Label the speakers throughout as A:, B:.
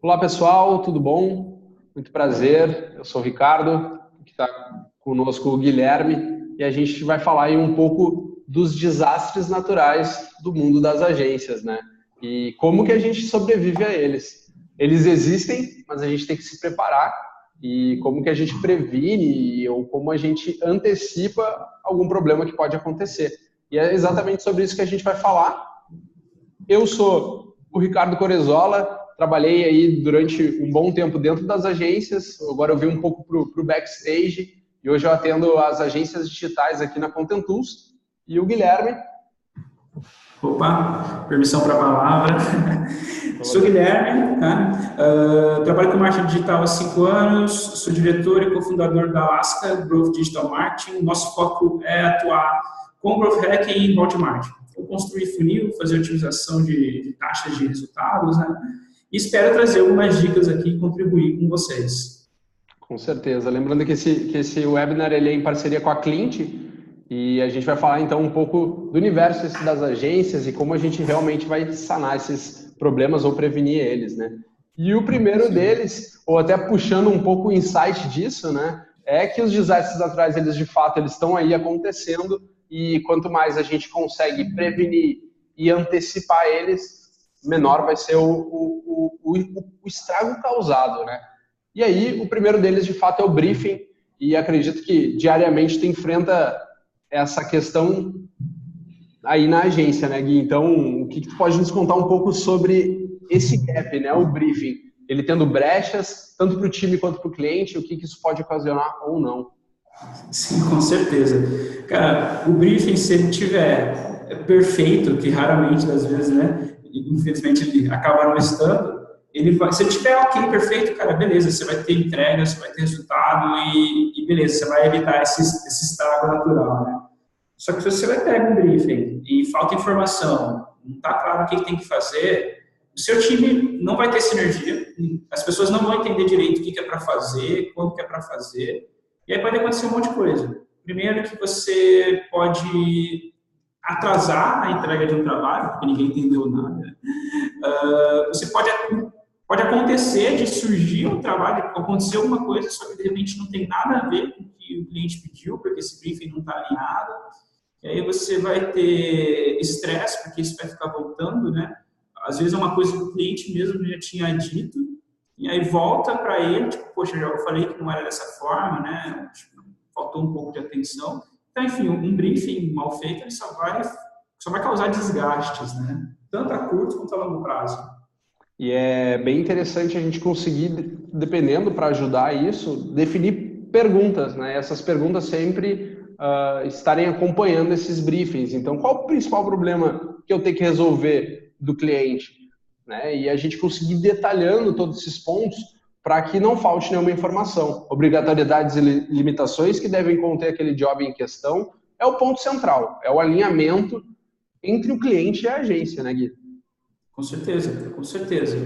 A: Olá pessoal, tudo bom? Muito prazer, eu sou o Ricardo, que está conosco o Guilherme, e a gente vai falar aí um pouco dos desastres naturais do mundo das agências, né? E como que a gente sobrevive a eles. Eles existem, mas a gente tem que se preparar, e como que a gente previne ou como a gente antecipa algum problema que pode acontecer. E é exatamente sobre isso que a gente vai falar. Eu sou o Ricardo Corezola, trabalhei aí durante um bom tempo dentro das agências, agora eu vim um pouco para o backstage e hoje eu atendo as agências digitais aqui na Content Tools. E o Guilherme.
B: Opa, permissão para a palavra. Sou Guilherme, tá? Trabalho com marketing digital há 5 anos, sou diretor e cofundador da Alaska Growth Digital Marketing. Nosso foco é atuar com Growth Hacking e Inbound Marketing. Eu construir funil, fazer otimização de taxas de resultados, né? E espero trazer algumas dicas aqui e contribuir com vocês.
A: Com certeza. Lembrando que esse webinar ele é em parceria com a Clint e a gente vai falar então um pouco do universo das agências e como a gente realmente vai sanar esses problemas ou prevenir eles, né? E o primeiro deles, ou até puxando um pouco o insight disso, né, é que os desastres naturais, eles de fato, eles estão aí acontecendo e quanto mais a gente consegue prevenir e antecipar eles, menor vai ser o estrago causado, né? E aí, o primeiro deles, de fato, é o briefing, e acredito que diariamente tu enfrenta essa questão aí na agência, né, Gui? Então, o que tu pode nos contar um pouco sobre esse gap, né, o briefing? Ele tendo brechas, tanto para o time quanto para o cliente, o que isso pode ocasionar ou não?
B: Sim, com certeza. Cara, o briefing, se ele tiver perfeito, que raramente, às vezes, né, infelizmente ele acaba não estando, ele vai, se ele tiver ok, perfeito, cara, beleza, você vai ter entrega, você vai ter resultado e beleza, você vai evitar esse estrago natural, né? Só que se você vai pegar um briefing e falta informação, não está claro o que tem que fazer, o seu time não vai ter sinergia, as pessoas não vão entender direito o que é para fazer, quando que é para fazer, e aí pode acontecer um monte de coisa. Primeiro que você pode atrasar a entrega de um trabalho, porque ninguém entendeu nada. Você pode acontecer de surgir um trabalho, acontecer alguma coisa, só que de repente não tem nada a ver com o que o cliente pediu, porque esse briefing não está alinhado. E aí você vai ter estresse, porque isso vai ficar voltando, né? Às vezes é uma coisa que o cliente mesmo já tinha dito, e aí volta para ele, tipo, poxa, já eu falei que não era dessa forma, né? Tipo, faltou um pouco de atenção. Então, enfim, um briefing mal feito ele só vai causar desgastes, né? Tanto a curto quanto a longo prazo.
A: E é bem interessante a gente conseguir, dependendo para ajudar isso, definir perguntas, né? Essas perguntas sempre estarem acompanhando esses briefings. Então, qual o principal problema que eu tenho que resolver do cliente? Né? E a gente conseguir detalhando todos esses pontos para que não falte nenhuma informação. Obrigatoriedades e limitações que devem conter aquele job em questão é o ponto central, é o alinhamento entre o cliente e a agência, né, Gui?
B: Com certeza, com certeza.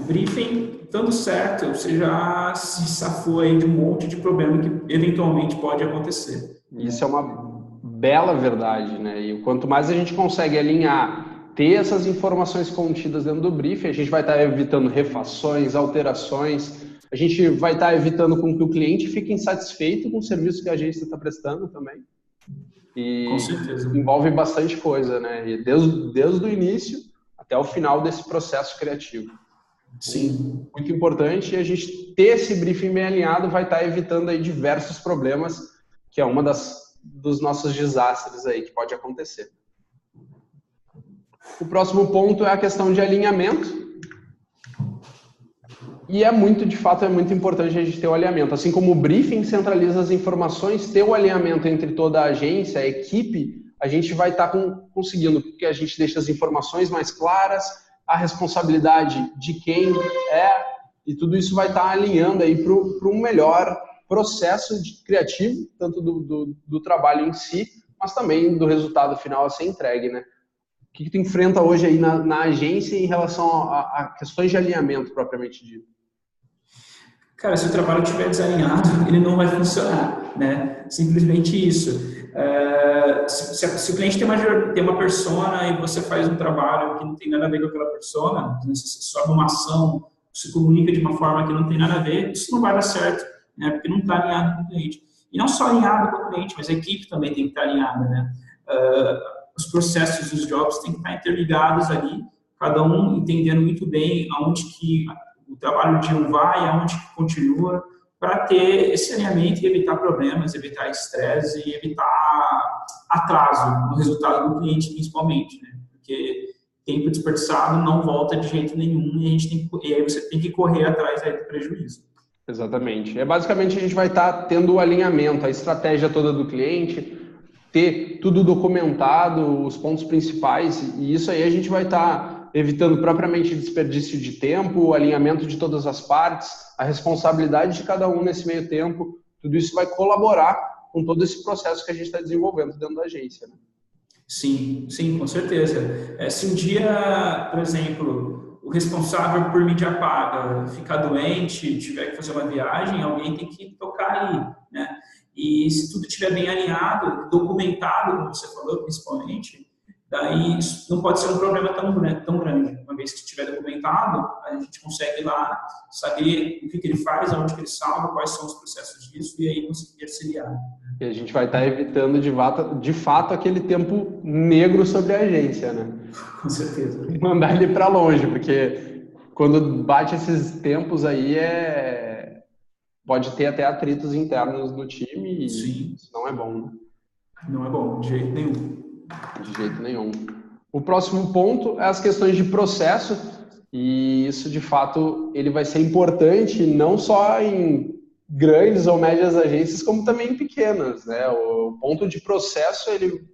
B: O briefing, dando certo, você já se safou aí de um monte de problema que eventualmente pode acontecer.
A: Isso é uma bela verdade, né? E quanto mais a gente consegue alinhar, ter essas informações contidas dentro do briefing, a gente vai estar evitando refações, alterações, a gente vai estar evitando com que o cliente fique insatisfeito com o serviço que a agência está prestando também.
B: Com
A: E
B: certeza.
A: envolve bastante coisa, né? E desde o início até o final desse processo criativo.
B: Sim.
A: Muito importante, e a gente ter esse briefing bem alinhado vai estar evitando aí diversos problemas, que é uma dos nossos desastres aí que pode acontecer. O próximo ponto é a questão de alinhamento. E de fato, é muito importante a gente ter o alinhamento. Assim como o briefing centraliza as informações, ter o alinhamento entre toda a agência, a equipe, a gente vai estar conseguindo, porque a gente deixa as informações mais claras, a responsabilidade de quem é, e tudo isso vai estar alinhando aí para um melhor processo criativo, tanto do trabalho em si, mas também do resultado final a ser entregue, né? O que tu enfrenta hoje aí na agência em relação a questões de alinhamento propriamente dito?
B: Cara, se o trabalho estiver desalinhado, ele não vai funcionar, né? Simplesmente isso. Se o cliente tem uma persona e você faz um trabalho que não tem nada a ver com aquela persona, né? Você sobe uma ação se comunica de uma forma que não tem nada a ver, isso não vai dar certo, né? Porque não está alinhado com o cliente. E não só alinhado com o cliente, mas a equipe também tem que estar alinhada, né? Os processos dos jobs têm que estar interligados ali, cada um entendendo muito bem aonde que o trabalho de um vai, aonde que continua, para ter esse alinhamento e evitar problemas, evitar estresse e evitar atraso no resultado do cliente, principalmente, né? Porque tempo desperdiçado não volta de jeito nenhum e aí você tem que correr atrás aí do prejuízo.
A: Exatamente. Basicamente a gente vai estar tendo o alinhamento, a estratégia toda do cliente, ter tudo documentado, os pontos principais, e isso aí a gente vai estar evitando propriamente desperdício de tempo, o alinhamento de todas as partes, a responsabilidade de cada um nesse meio tempo, tudo isso vai colaborar com todo esse processo que a gente está desenvolvendo dentro da agência, né?
B: Sim, sim, com certeza. Se um dia, por exemplo, o responsável por mídia paga ficar doente, tiver que fazer uma viagem, alguém tem que tocar aí, né? E se tudo estiver bem alinhado, documentado, como você falou, principalmente, daí isso não pode ser um problema tão grande. Uma vez que estiver documentado, a gente consegue lá saber o que ele faz, aonde que ele salva, quais são os processos disso, e aí conseguir auxiliar.
A: E a gente vai estar evitando de fato aquele tempo negro sobre a agência, né?
B: Com certeza.
A: Mandar ele para longe, porque quando bate esses tempos aí pode ter até atritos internos no time e
B: Sim.
A: Isso não é bom, né?
B: Não é bom, de jeito nenhum.
A: De jeito nenhum. O próximo ponto é as questões de processo, e isso de fato ele vai ser importante não só em grandes ou médias agências, como também em pequenas, né? O ponto de processo ele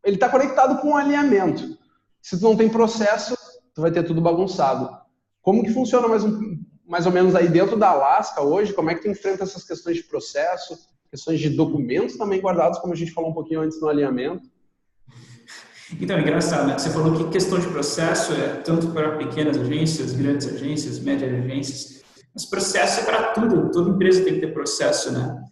A: está conectado com o alinhamento. Se tu não tem processo, tu vai ter tudo bagunçado. Como que funciona mais ou menos aí dentro da Alaska hoje? Como é que tu enfrenta essas questões de processo, questões de documentos também guardados, como a gente falou um pouquinho antes no alinhamento?
B: Então, é engraçado, né? Você falou que questão de processo é tanto para pequenas agências, grandes agências, médias agências, mas processo é para tudo, toda empresa tem que ter processo, né?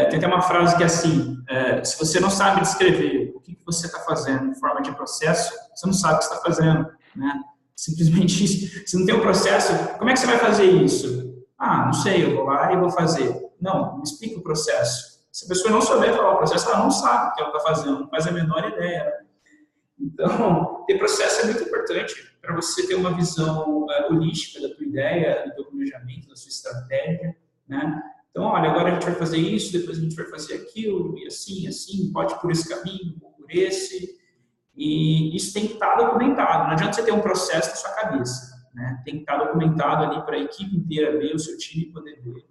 B: Tem até uma frase que é assim, se você não sabe descrever o que você está fazendo em forma de processo, você não sabe o que você está fazendo, né? Simplesmente isso. Se não tem um processo, como é que você vai fazer isso? Ah, não sei, eu vou lá e vou fazer. Não, me explica o processo. Se a pessoa não souber falar o processo, ela não sabe o que ela está fazendo, não faz a menor ideia, né? Então, ter processo é muito importante para você ter uma visão holística da tua ideia, do teu planejamento, da sua estratégia, né? Então, olha, agora a gente vai fazer isso, depois a gente vai fazer aquilo, e assim, pode ir por esse caminho, ou por esse, e isso tem que estar documentado. Não adianta você ter um processo na sua cabeça, né? Tem que estar documentado ali para a equipe inteira ver, o seu time poder ver.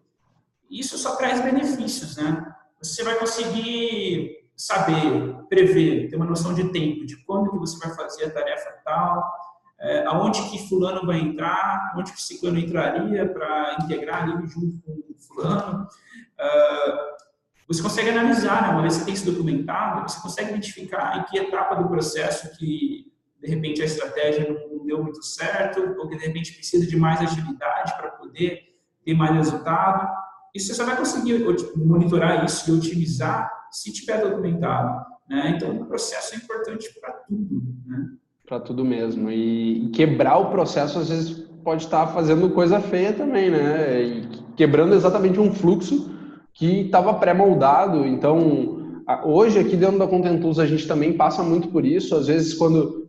B: Isso só traz benefícios, né? Você vai conseguir saber, prever, ter uma noção de tempo, de quando que você vai fazer a tarefa tal, aonde que fulano vai entrar, onde que ciclano entraria para integrar ali junto com o fulano. Você consegue analisar, né? Uma vez que você tem isso documentado, você consegue identificar em que etapa do processo que, de repente, a estratégia não deu muito certo, ou que, de repente, precisa de mais agilidade para poder ter mais resultado. E você só vai conseguir monitorar isso e otimizar se tiver documentado, né? Então, o processo é importante para tudo, né?
A: Para tudo mesmo. E quebrar o processo, às vezes, pode estar fazendo coisa feia também, né? E quebrando exatamente um fluxo que estava pré-moldado. Então, hoje, aqui dentro da Content Tools, a gente também passa muito por isso. Às vezes,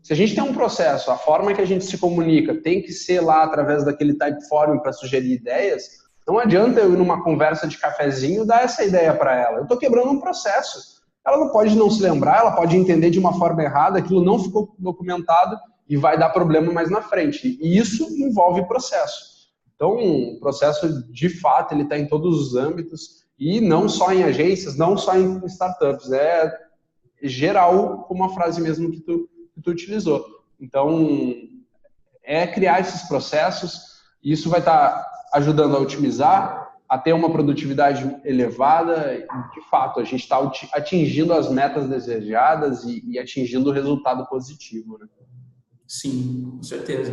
A: se a gente tem um processo, a forma que a gente se comunica tem que ser lá através daquele Typeform para sugerir ideias, não adianta eu ir numa conversa de cafezinho dar essa ideia para ela. Eu estou quebrando um processo. Ela não pode não se lembrar, ela pode entender de uma forma errada, aquilo não ficou documentado e vai dar problema mais na frente. E isso envolve processo. Então, o processo, de fato, ele está em todos os âmbitos e não só em agências, não só em startups. É geral, como a frase mesmo que tu utilizou. Então, é criar esses processos e isso vai estar ajudando a otimizar, a ter uma produtividade elevada, e, de fato, a gente está atingindo as metas desejadas e atingindo o resultado positivo, né?
B: Sim, com certeza.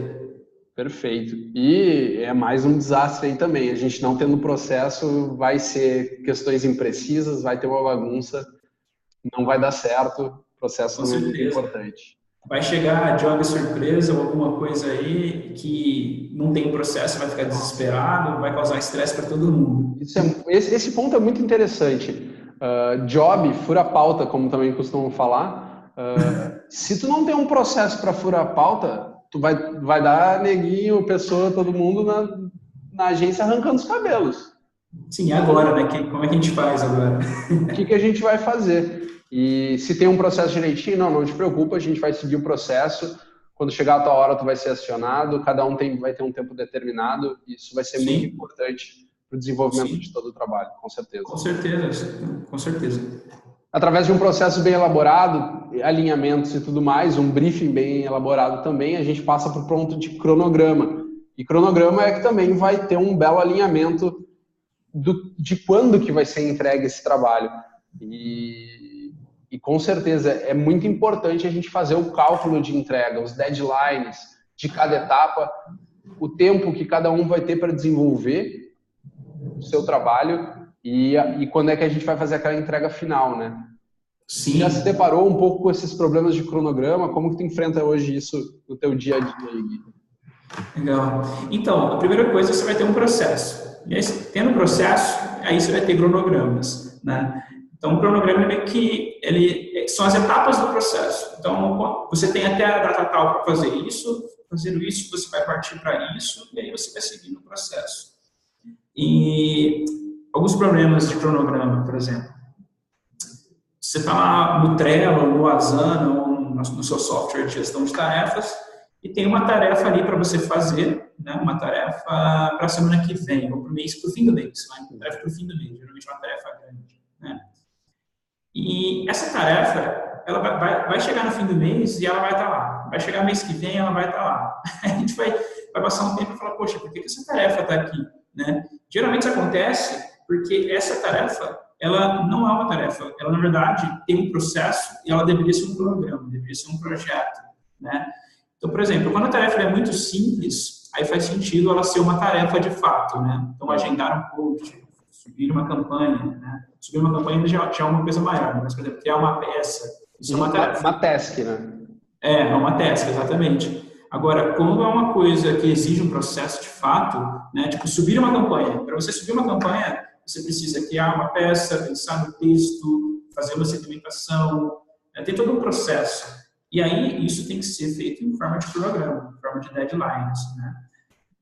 A: Perfeito. E é mais um desastre aí também. A gente não tendo processo, vai ser questões imprecisas, vai ter uma bagunça, não vai dar certo. O processo também é muito importante.
B: vai chegar a job surpresa ou alguma coisa aí que não tem processo, vai ficar desesperado, vai causar estresse para todo mundo.
A: Esse ponto é muito interessante. Job, fura pauta, como também costumam falar. Se tu não tem um processo para furar pauta, tu vai dar neguinho, pessoa, todo mundo na agência arrancando os cabelos.
B: Sim, agora, né? Como é que a gente faz agora?
A: O que a gente vai fazer? E se tem um processo direitinho, não te preocupa, a gente vai seguir o processo. Quando chegar a tua hora, tu vai ser acionado, cada um vai ter um tempo determinado. Isso vai ser muito importante para o desenvolvimento de todo o trabalho, com certeza.
B: Com certeza, com certeza.
A: Através de um processo bem elaborado, alinhamentos e tudo mais, um briefing bem elaborado também, a gente passa para o ponto de cronograma. E cronograma é que também vai ter um belo alinhamento de quando que vai ser entregue esse trabalho. E com certeza é muito importante a gente fazer o cálculo de entrega, os deadlines de cada etapa, o tempo que cada um vai ter para desenvolver o seu trabalho e quando é que a gente vai fazer aquela entrega final, né?
B: Sim.
A: Já se deparou um pouco com esses problemas de cronograma? Como que tu enfrenta hoje isso no teu dia a dia, Gui?
B: Legal. Então, a primeira coisa, você vai ter um processo. E aí, tendo um processo, aí você vai ter cronogramas, né? Então, o cronograma é que são as etapas do processo. Então, você tem até a data tal para fazer isso, fazendo isso, você vai partir para isso, e aí você vai seguir no processo. E alguns problemas de cronograma, por exemplo. Você está lá no Trello, no Asana, ou no seu software de gestão de tarefas, e tem uma tarefa ali para você fazer, né? Uma tarefa para a semana que vem, ou para o fim do mês, né? Uma tarefa para o fim do mês, geralmente é uma tarefa grande, né? E essa tarefa, ela vai chegar no fim do mês e ela vai estar lá. Vai chegar mês que vem, ela vai estar lá. A gente vai passar um tempo e falar, poxa, por que essa tarefa está aqui? Né? Geralmente isso acontece porque essa tarefa, ela não é uma tarefa. Ela, na verdade, tem um processo e ela deveria ser um programa, deveria ser um projeto. Né? Então, por exemplo, quando a tarefa é muito simples, aí faz sentido ela ser uma tarefa de fato. Né? Então, agendar um post, subir uma campanha, né? Subir uma campanha já é uma coisa maior, mas, por exemplo, criar uma peça, isso é uma tarefa.
A: Uma task, né?
B: É uma task, exatamente. Agora, quando é uma coisa que exige um processo de fato, né? Tipo, subir uma campanha. Para você subir uma campanha, você precisa criar uma peça, pensar no texto, fazer uma segmentação, tem todo um processo. E aí, isso tem que ser feito em forma de cronograma, em forma de deadlines, né?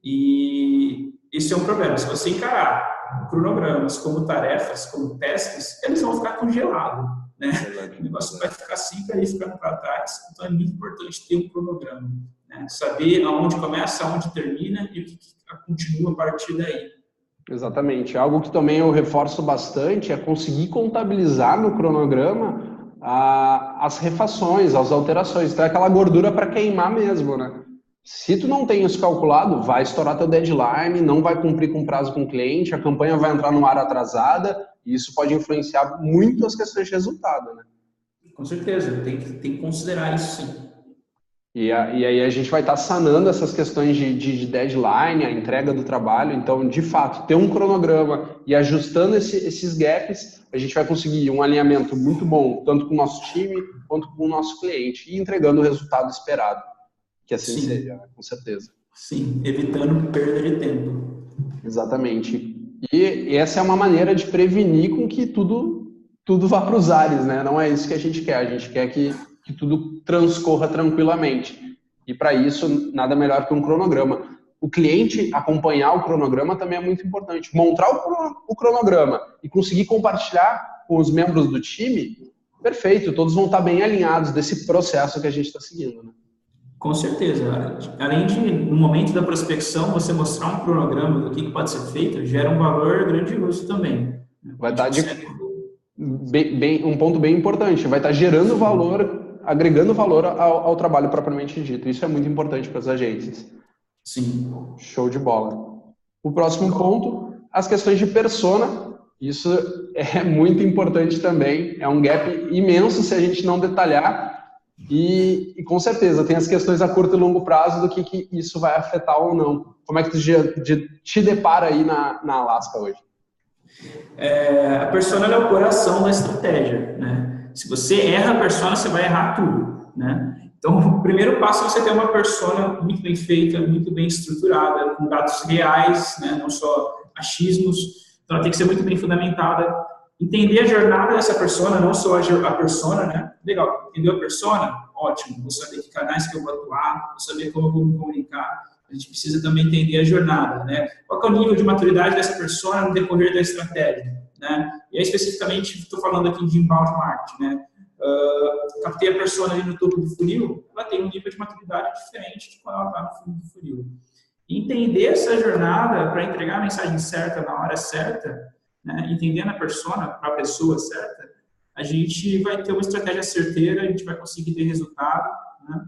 B: E esse é um problema. Se você encarar cronogramas como tarefas, como tasks, eles vão ficar congelados, né? O negócio vai ficar sempre aí ficando para trás. Então é muito importante ter um cronograma, né? Saber aonde começa, aonde termina e o que continua a partir daí.
A: Exatamente. Algo que também eu reforço bastante é conseguir contabilizar no cronograma as refações, as alterações. Então é aquela gordura para queimar mesmo, né? Se tu não tem isso calculado, vai estourar teu deadline, não vai cumprir com o prazo com o cliente, a campanha vai entrar no ar atrasada, e isso pode influenciar muito as questões de resultado, né?
B: Com certeza, tem que considerar isso sim.
A: E aí a gente vai estar sanando essas questões de deadline, a entrega do trabalho. Então, de fato, ter um cronograma e ajustando esses gaps, a gente vai conseguir um alinhamento muito bom, tanto com o nosso time quanto com o nosso cliente, e entregando o resultado esperado. Que assim seja, né? Com certeza.
B: Sim, evitando perda de tempo.
A: Exatamente. E essa é uma maneira de prevenir com que tudo vá para os ares, né? Não é isso que a gente quer. A gente quer que tudo transcorra tranquilamente. E para isso, nada melhor que um cronograma. O cliente acompanhar o cronograma também é muito importante. Montar o cronograma e conseguir compartilhar com os membros do time, perfeito. Todos vão estar bem alinhados desse processo que a gente está seguindo, né?
B: Com certeza. Além de, no momento da prospecção, você mostrar um cronograma do que pode ser feito, gera um valor grandioso também.
A: Vai estar um ponto bem importante. Vai estar gerando valor, agregando valor ao trabalho propriamente dito. Isso é muito importante para as agências.
B: Sim.
A: Show de bola. O próximo ponto, as questões de persona. Isso é muito importante também. É um gap imenso se a gente não detalhar. E com certeza tem as questões a curto e longo prazo do que isso vai afetar ou não. Como é que tu te depara aí na Alaska hoje?
B: A persona é o coração da estratégia, né? Se você erra a persona, você vai errar tudo, né? Então, o primeiro passo é você ter uma persona muito bem feita, muito bem estruturada, com dados reais, né, não só achismos. Então, ela tem que ser muito bem fundamentada. Entender a jornada dessa persona, não só a persona, né? Legal, entendeu a persona? Ótimo, vou saber que canais que eu vou atuar, vou saber como eu vou me comunicar. A gente precisa também entender a jornada, né? Qual é o nível de maturidade dessa persona no decorrer da estratégia, né? E aí, especificamente, estou falando aqui de inbound marketing, né? Captei a persona ali no topo do funil, ela tem um nível de maturidade diferente de quando ela está no fundo do funil. Entender essa jornada para entregar a mensagem certa na hora certa, né, entendendo a persona para a pessoa certa, a gente vai ter uma estratégia certeira, a gente vai conseguir ter resultado, né?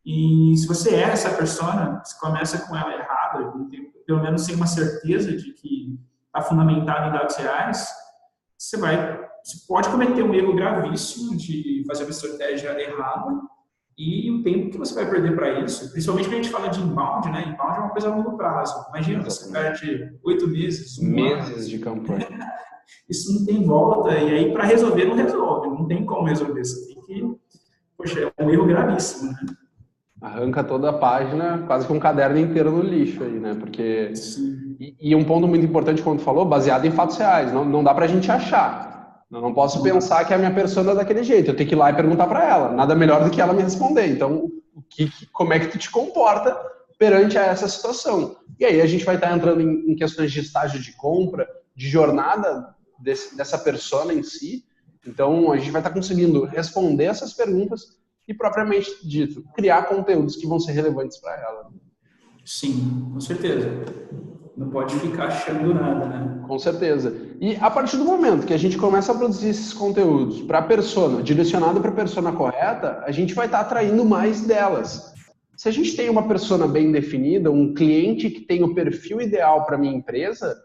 B: E se você erra essa persona, você começa com ela errada, pelo menos sem uma certeza de que está fundamentado em dados reais, você pode cometer um erro gravíssimo de fazer uma estratégia errada e o tempo que você vai perder para isso, principalmente quando a gente fala de inbound, né? Inbound é uma coisa a longo prazo. Imagina, você perde 8 meses,
A: meses de campanha.
B: Isso não tem volta, e aí para resolver não resolve, não tem como resolver. Você tem que, poxa, é um erro gravíssimo, né?
A: Arranca toda a página, quase que um caderno inteiro no lixo aí, né? Porque... E um ponto muito importante, como tu falou, baseado em fatos reais. Não dá pra gente achar. Eu não posso pensar que a minha persona é daquele jeito. Eu tenho que ir lá e perguntar para ela. Nada melhor do que ela me responder. Então, como é que tu te comporta perante a essa situação? E aí a gente vai estar entrando em questões de estágio de compra, de jornada dessa persona em si. Então, a gente vai estar conseguindo responder essas perguntas e, propriamente dito, criar conteúdos que vão ser relevantes para ela.
B: Sim, com certeza. Não pode ficar achando nada, né?
A: Com certeza. E a partir do momento que a gente começa a produzir esses conteúdos para a persona, direcionado para a persona correta, a gente vai estar atraindo mais delas. Se a gente tem uma persona bem definida, um cliente que tem o perfil ideal para minha empresa,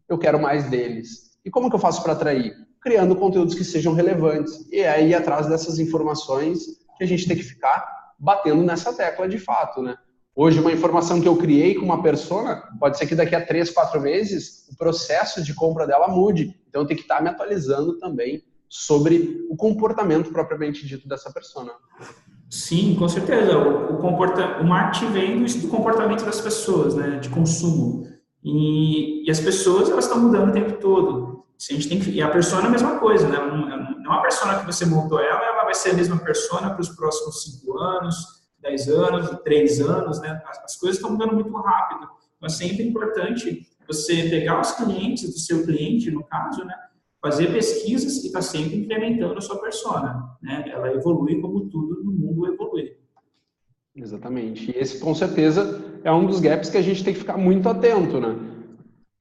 A: eu quero mais deles. E como que eu faço para atrair? Criando conteúdos que sejam relevantes. E aí, atrás dessas informações, que a gente tem que ficar batendo nessa tecla de fato, né? Hoje, uma informação que eu criei com uma persona, pode ser que daqui a 3, 4 meses, o processo de compra dela mude. Então, eu tenho que estar me atualizando também sobre o comportamento propriamente dito dessa persona.
B: Sim, com certeza. O marketing vem do comportamento das pessoas, né, de consumo. E as pessoas, elas estão mudando o tempo todo. E a persona é a mesma coisa, né? Não é a persona que você montou ela vai ser a mesma persona para os próximos 5 anos, 10 anos, 3 anos, né? As coisas estão mudando muito rápido. Então, é sempre importante você pegar os clientes do seu cliente, no caso, né? Fazer pesquisas e estar sempre incrementando a sua persona, né? Ela evolui como tudo no mundo evolui.
A: Exatamente. E esse, com certeza, é um dos gaps que a gente tem que ficar muito atento, né?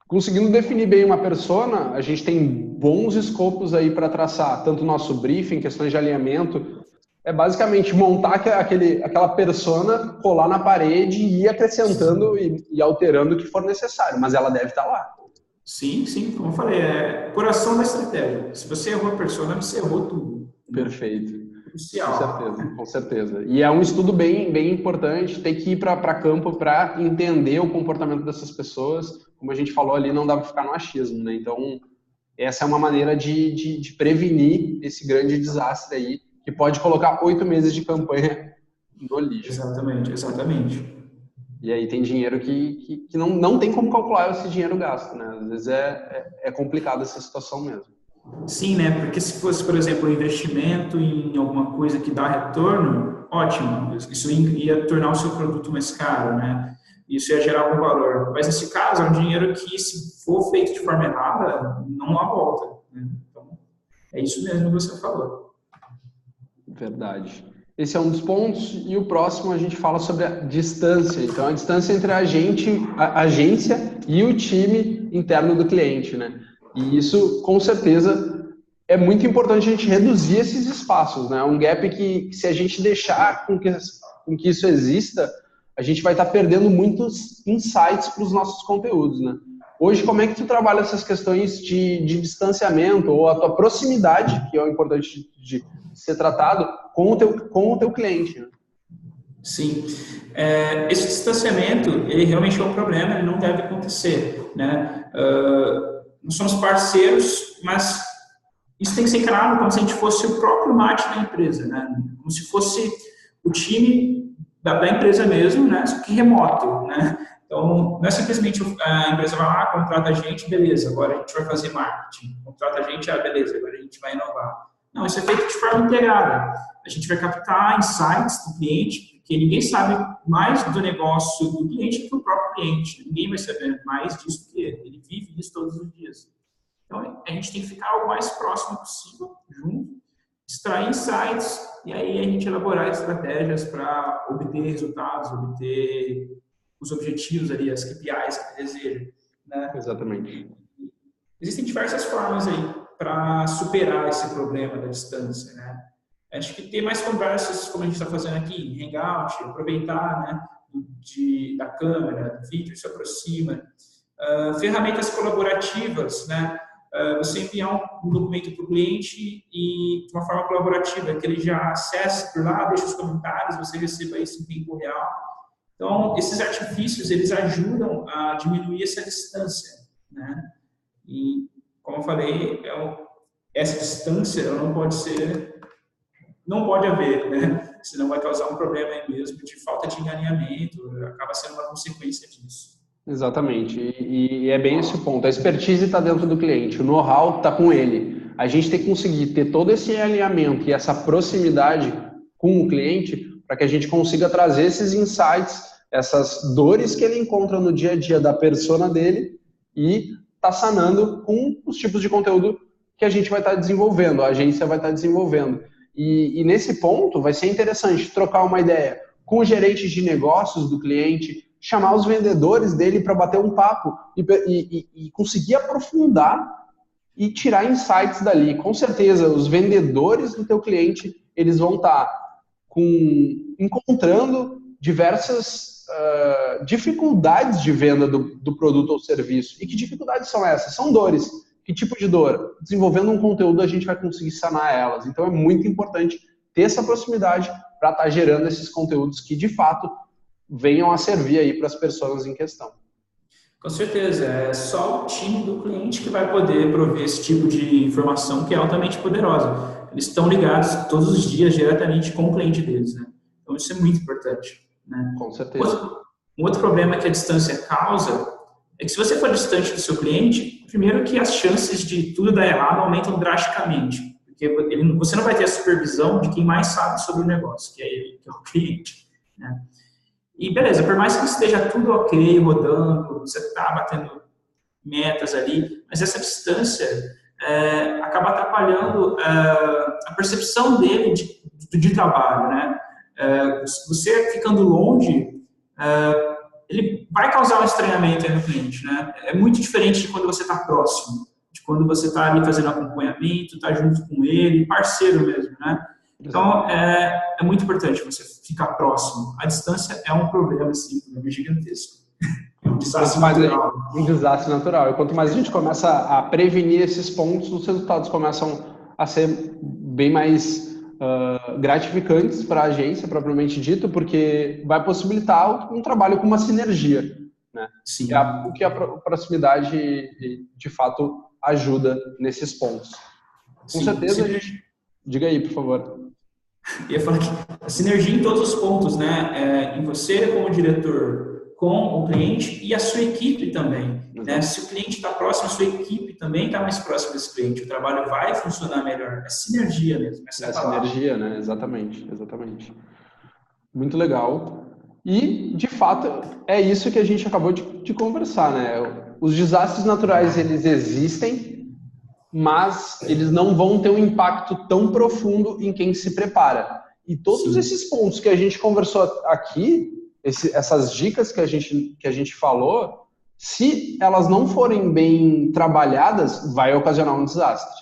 A: Conseguindo definir bem uma persona, a gente tem bons escopos aí para traçar, tanto o nosso briefing, questões de alinhamento. É basicamente montar aquela persona, colar na parede e ir acrescentando e alterando o que for necessário, mas ela deve estar lá.
B: Sim, como eu falei, é coração da estratégia. Se você errou a persona, você errou tudo.
A: Perfeito.
B: Crucial.
A: Com certeza. E é um estudo bem importante, tem que ir para campo para entender o comportamento dessas pessoas. Como a gente falou ali, não dá para ficar no achismo, né? Então, essa é uma maneira de prevenir esse grande desastre aí, que pode colocar 8 meses de campanha no lixo.
B: Exatamente.
A: E aí tem dinheiro que não tem como calcular esse dinheiro gasto, né? Às vezes é complicado essa situação mesmo.
B: Sim, né? Porque se fosse, por exemplo, um investimento em alguma coisa que dá retorno, ótimo. Isso ia tornar o seu produto mais caro, né? Isso ia gerar algum valor. Mas nesse caso, é um dinheiro que, se for feito de forma errada, não há volta, né? Então, é isso mesmo que você falou.
A: Verdade. Esse é um dos pontos. E o próximo a gente fala sobre a distância. Então, a distância entre a agência e o time interno do cliente, né? E isso, com certeza, é muito importante a gente reduzir esses espaços, né? Um gap que, se a gente deixar com que isso exista, a gente vai estar perdendo muitos insights para os nossos conteúdos, né? Hoje, como é que tu trabalha essas questões de distanciamento ou a tua proximidade, que é o importante de ser tratado, com o teu cliente, né?
B: Sim. Esse distanciamento, ele realmente é um problema, ele não deve acontecer, né? Nós somos parceiros, mas isso tem que ser encarado como se a gente fosse o próprio marketing da empresa, né? Como se fosse o time da empresa mesmo, né? Só que remoto, né? Então, não é simplesmente a empresa vai lá, contrata a gente, beleza, agora a gente vai fazer marketing. Contrata a gente, beleza, agora a gente vai inovar. Não, isso é feito de forma integrada. A gente vai captar insights do cliente, porque ninguém sabe mais do negócio do cliente do que o próprio cliente. Ninguém vai saber mais disso que ele. Ele vive isso todos os dias. Então, a gente tem que ficar o mais próximo possível, junto, extrair insights e aí a gente elaborar estratégias para obter resultados, obter os objetivos ali, as KPIs que deseja, né?
A: Exatamente.
B: Existem diversas formas aí para superar esse problema da distância, né? Acho que ter mais conversas, como a gente está fazendo aqui, em Hangout, aproveitar, né, da câmera, do vídeo, se aproxima. Ferramentas colaborativas, né? Você enviar um documento para o cliente e de uma forma colaborativa, que ele já acesse por lá, deixe os comentários, você receba isso em tempo real. Então, esses artifícios, eles ajudam a diminuir essa distância, né? E, como eu falei, essa distância ela não pode haver, né? Senão vai causar um problema aí mesmo de falta de alinhamento, acaba sendo uma consequência disso.
A: Exatamente, e é bem esse o ponto. A expertise está dentro do cliente, o know-how está com ele. A gente tem que conseguir ter todo esse alinhamento e essa proximidade com o cliente para que a gente consiga trazer esses insights, essas dores que ele encontra no dia a dia da persona dele e tá sanando com os tipos de conteúdo que a gente vai estar desenvolvendo, a agência vai estar desenvolvendo. E nesse ponto vai ser interessante trocar uma ideia com os gerentes de negócios do cliente, chamar os vendedores dele para bater um papo e conseguir aprofundar e tirar insights dali. Com certeza, os vendedores do teu cliente, eles vão estar encontrando diversas dificuldades de venda do produto ou serviço. E que dificuldades são essas? São dores. Que tipo de dor? Desenvolvendo um conteúdo, a gente vai conseguir sanar elas. Então, é muito importante ter essa proximidade para estar gerando esses conteúdos que, de fato, venham a servir aí para as pessoas em questão.
B: Com certeza, é só o time do cliente que vai poder prover esse tipo de informação que é altamente poderosa. Eles estão ligados todos os dias diretamente com o cliente deles, né? Então isso é muito importante, né?
A: Com certeza.
B: Um outro problema que a distância causa é que se você for distante do seu cliente, primeiro que as chances de tudo dar errado aumentam drasticamente, porque você não vai ter a supervisão de quem mais sabe sobre o negócio, que é ele, que é o cliente, né? E beleza, por mais que esteja tudo ok, rodando, você está batendo metas ali, mas essa distância acaba atrapalhando a percepção dele de trabalho, né? Você ficando longe, ele vai causar um estranhamento aí no cliente, né? É muito diferente de quando você está próximo, de quando você está ali fazendo acompanhamento, está junto com ele, parceiro mesmo, né? Então, é muito importante você ficar próximo. A distância é um problema, sim, um problema gigantesco. É um desastre natural.
A: Um desastre natural. E quanto mais a gente começa a prevenir esses pontos, os resultados começam a ser bem mais gratificantes para a agência, propriamente dito, porque vai possibilitar um trabalho com uma sinergia, né?
B: Sim.
A: O que a proximidade, de fato, ajuda nesses pontos. Com certeza, a gente... Diga aí, por favor.
B: Ia falar que a sinergia em todos os pontos, né? Em você como diretor, com o cliente e a sua equipe também, né? Se o cliente está próximo, a sua equipe também está mais próxima desse cliente. O trabalho vai funcionar melhor. É sinergia mesmo.
A: É sinergia, né? Exatamente. Muito legal. E, de fato, é isso que a gente acabou de conversar, né? Os desastres naturais, eles existem, mas eles não vão ter um impacto tão profundo em quem se prepara. E todos esses pontos que a gente conversou aqui, essas dicas que a gente falou, se elas não forem bem trabalhadas, vai ocasionar um desastre.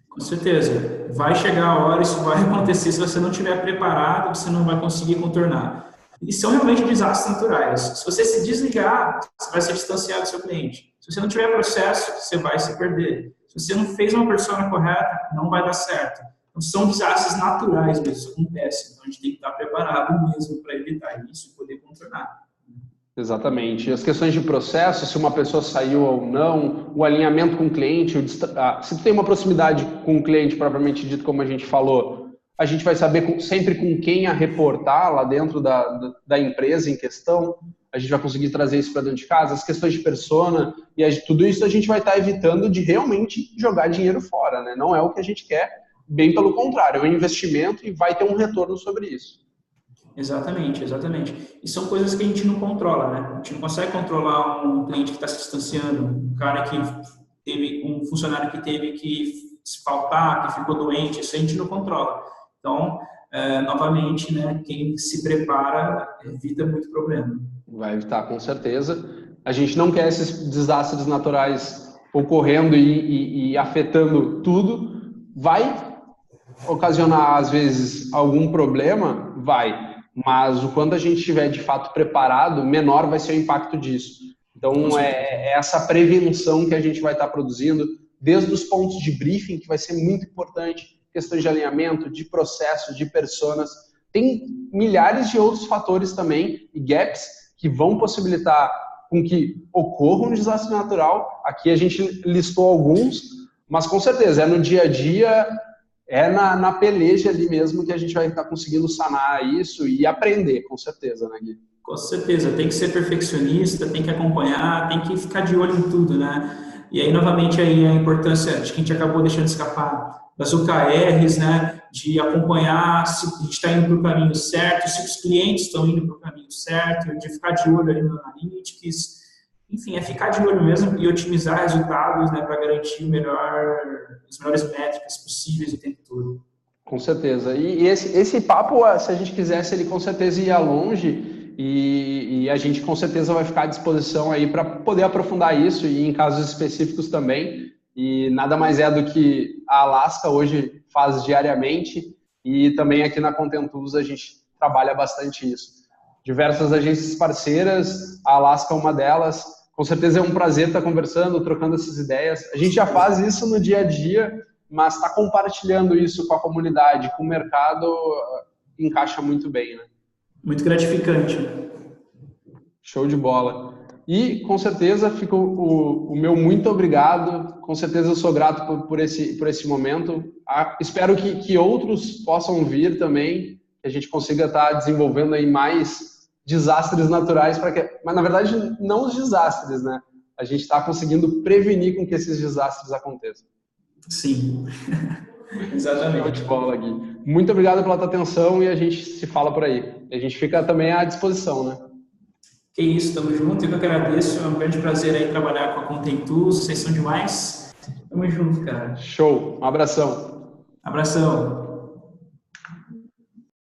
B: Com certeza. Vai chegar a hora, isso vai acontecer. Se você não estiver preparado, você não vai conseguir contornar. E são realmente desastres naturais. Se você se desligar, você vai se distanciar do seu cliente. Se você não tiver processo, você vai se perder. Se você não fez uma persona correta, não vai dar certo. Então, são desastres naturais mesmo, isso acontece. Então, a gente tem que estar preparado mesmo para evitar isso e poder contornar.
A: Exatamente. As questões de processo, se uma pessoa saiu ou não, o alinhamento com o cliente, se tu tem uma proximidade com o cliente, propriamente dito, como a gente falou, a gente vai saber sempre com quem a reportar lá dentro da empresa em questão, a gente vai conseguir trazer isso para dentro de casa, as questões de persona, e tudo isso a gente vai estar evitando de realmente jogar dinheiro fora, né? Não é o que a gente quer, bem pelo contrário, é um investimento e vai ter um retorno sobre isso.
B: Exatamente, exatamente. E são coisas que a gente não controla, né? A gente não consegue controlar um cliente que está se distanciando, um cara que teve, um funcionário que teve que se faltar, que ficou doente, isso a gente não controla. Então, novamente, né, quem se prepara evita muito problema.
A: Vai evitar, com certeza. A gente não quer esses desastres naturais ocorrendo e afetando tudo. Vai ocasionar, às vezes, algum problema? Vai. Mas o quanto a gente estiver, de fato, preparado, menor vai ser o impacto disso. Então, é essa prevenção que a gente vai estar produzindo, desde os pontos de briefing, que vai ser muito importante, questões de alinhamento, de processo, de personas. Tem milhares de outros fatores também e gaps que vão possibilitar com que ocorra um desastre natural. Aqui a gente listou alguns, mas com certeza é no dia a dia, é na peleja ali mesmo que a gente vai estar conseguindo sanar isso e aprender, com certeza, né, Gui?
B: Com certeza, tem que ser perfeccionista, tem que acompanhar, tem que ficar de olho em tudo, né? E aí, novamente, aí a importância, acho que a gente acabou deixando escapar das OKRs, né? De acompanhar se a gente está indo para o caminho certo, se os clientes estão indo para o caminho certo, de ficar de olho ali no Analytics, enfim, é ficar de olho mesmo e otimizar resultados, né? Para garantir as melhores métricas possíveis o tempo todo.
A: Com certeza. E esse papo, se a gente quisesse, ele com certeza ia longe. E a gente com certeza vai ficar à disposição aí para poder aprofundar isso e em casos específicos também. E nada mais é do que a Alaska hoje faz diariamente e também aqui na Contentus a gente trabalha bastante isso. Diversas agências parceiras, a Alaska é uma delas. Com certeza é um prazer estar conversando, trocando essas ideias. A gente já faz isso no dia a dia, mas estar compartilhando isso com a comunidade, com o mercado, encaixa muito bem, né?
B: Muito gratificante.
A: Show de bola. E, com certeza, fica o meu muito obrigado. Com certeza, eu sou grato por esse momento. Espero que outros possam vir também, que a gente consiga estar desenvolvendo aí mais desastres naturais, mas, na verdade, não os desastres, né? A gente está conseguindo prevenir com que esses desastres aconteçam.
B: Sim, exatamente.
A: Show de bola, Gui. Muito obrigado pela tua atenção e a gente se fala por aí. A gente fica também à disposição, né?
B: Que isso, tamo junto. Eu que agradeço. É um grande prazer aí trabalhar com a Contentus. Vocês são demais. Tamo junto, cara.
A: Show. Um abração.
B: Abração.